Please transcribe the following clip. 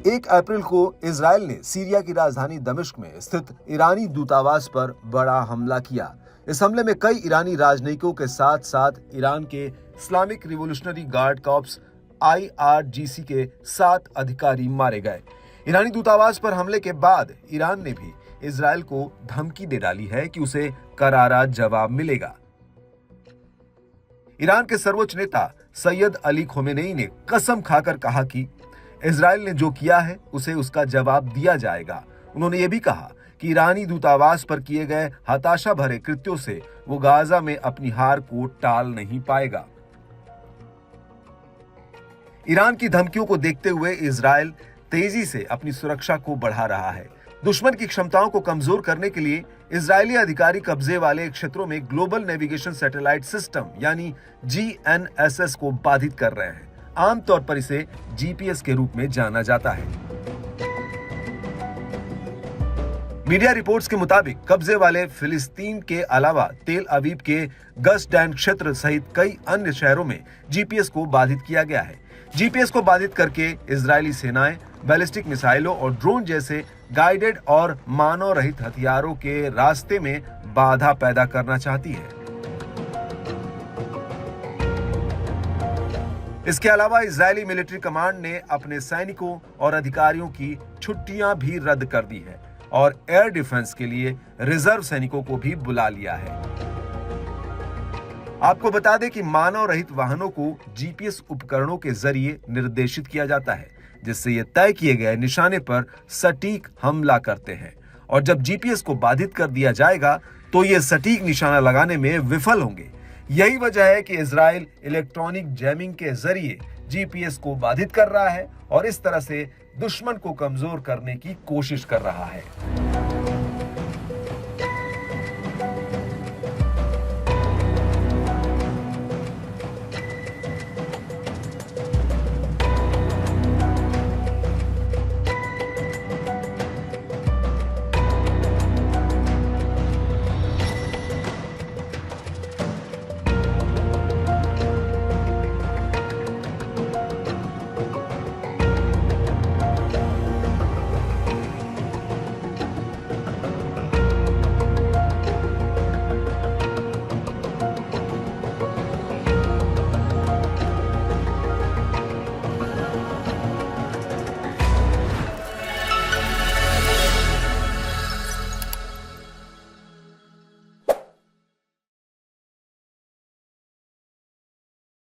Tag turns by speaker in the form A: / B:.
A: 1 अप्रैल को इजराइल ने सीरिया की राजधानी दमिश्क में स्थित ईरानी दूतावास पर बड़ा हमला किया। इस हमले में कई ईरानी राजनयिकों के साथ साथ ईरान के Islamic revolutionary guard corps IRGC के 7 अधिकारी मारे गए। ईरानी दूतावास पर हमले के बाद ईरान ने भी इजराइल को धमकी दे डाली है कि उसे करारा जवाब मिलेगा। ईरान के सर्वोच्च नेता सैयद अली खोमेनी ने कसम खाकर कहा कि इजराइल ने जो किया है उसे उसका जवाब दिया जाएगा। उन्होंने ये भी कहा कि ईरानी दूतावास पर किए गए हताशा भरे कृत्यों से वो गाजा में अपनी हार को टाल नहीं पाएगा। ईरान की धमकियों को देखते हुए इजराइल तेजी से अपनी सुरक्षा को बढ़ा रहा है। दुश्मन की क्षमताओं को कमजोर करने के लिए इजरायली अधिकारी कब्जे वाले क्षेत्रों में ग्लोबल नेविगेशन सैटेलाइट सिस्टम यानी GNSS को बाधित कर रहे हैं। आमतौर पर इसे GPS के रूप में जाना जाता है। मीडिया रिपोर्ट्स के मुताबिक कब्जे वाले फिलिस्तीन के अलावा तेल अवीव के गस डैन क्षेत्र सहित कई अन्य शहरों में GPS को बाधित किया गया है। GPS को बाधित करके इजरायली सेनाएं बैलिस्टिक मिसाइलों और ड्रोन जैसे गाइडेड और मानव रहित हथियारों के रास्ते में बाधा पैदा करना चाहती है। इसके अलावा इजरायली मिलिट्री कमांड ने अपने सैनिकों और अधिकारियों की छुट्टियां भी रद्द कर दी है और एयर डिफेंस के लिए रिजर्व सैनिकों को भी बुला लिया है। आपको बता दें कि मानव रहित वाहनों को GPS उपकरणों के जरिए निर्देशित किया जाता है, जिससे ये तय किए गए निशाने पर सटीक हमला करते हैं और जब GPS को बाधित कर दिया जाएगा तो ये सटीक निशाना लगाने में विफल होंगे। यही वजह है कि इजराइल इलेक्ट्रॉनिक जैमिंग के जरिए GPS को बाधित कर रहा है और इस तरह से दुश्मन को कमजोर करने की कोशिश कर रहा है।